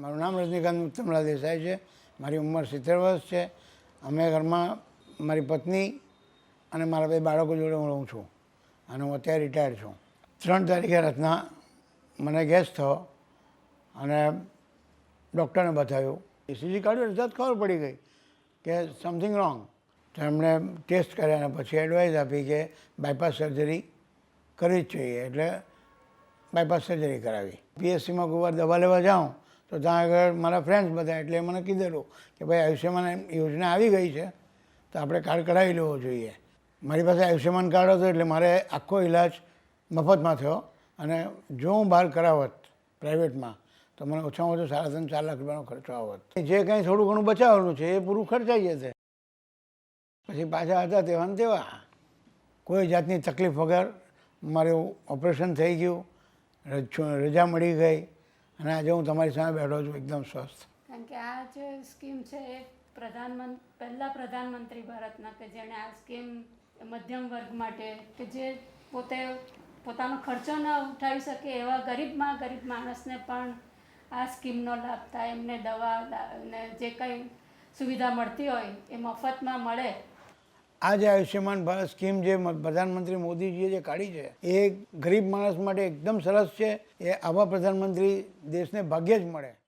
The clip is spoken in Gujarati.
મારું નામ રજનીકાંત ઉત્તમલાલ દેસાઈ છે. મારી ઉંમર 70 વર્ષ છે. અમે ઘરમાં મારી પત્ની અને મારા 2 બાળકો જોડે હું રહું છું અને હું અત્યારે રિટાયર્ડ છું. 3 તારીખે રાતના મને ગેસ થયો અને ડૉક્ટરને બતાવ્યું. ECG કાઢ્યું તરત ખબર પડી ગઈ કે સમથિંગ રોંગ. તો એમણે ટેસ્ટ કર્યા અને પછી એડવાઇસ આપી કે બાયપાસ સર્જરી કરવી જ જોઈએ. એટલે બાયપાસ સર્જરી કરાવી. PSCમાં કોઈ વાર દવા લેવા જાઉં તો ત્યાં આગળ મારા ફ્રેન્ડ્સ બધા એટલે મને કીધેલું કે ભાઈ આયુષ્યમાન યોજના આવી ગઈ છે તો આપણે કાર્ડ કઢાવી લેવો જોઈએ. મારી પાસે આયુષ્યમાન કાર્ડ હતું એટલે મારે આખો ઈલાજ મફતમાં થયો. અને જો હું બહાર કરાવત પ્રાઇવેટમાં તો મને ઓછામાં ઓછો 3.5-4 લાખ રૂપિયાનો ખર્ચો આવત. જે કંઈ થોડું ઘણું બચાવવાનું છે એ પૂરું ખર્ચાઈ જશે. પછી પાછા હતા તેવા ને તેવા. કોઈ જાતની તકલીફ વગર મારું ઓપરેશન થઈ ગયું, રજા મળી ગઈ અને આજે હું તમારી સામે બેઠો છું એકદમ સ્વસ્થ. કારણ કે આ જે સ્કીમ છે એ પહેલા પ્રધાનમંત્રી ભારતના કે જેણે આ સ્કીમ મધ્યમ વર્ગ માટે કે જે પોતાનો ખર્ચો ન ઉઠાવી શકે એવા ગરીબ માણસને પણ આ સ્કીમનો લાભ થાય, એમને દવા ને જે કંઈ સુવિધા મળતી હોય એ મફતમાં મળે. આ જે આયુષ્યમાન ભારત સ્કીમ જે પ્રધાનમંત્રી મોદીજીએ જે કાઢી છે એ ગરીબ માણસ માટે એકદમ સરસ છે. એ આવા પ્રધાનમંત્રી દેશને ભાગ્યે જ મળે.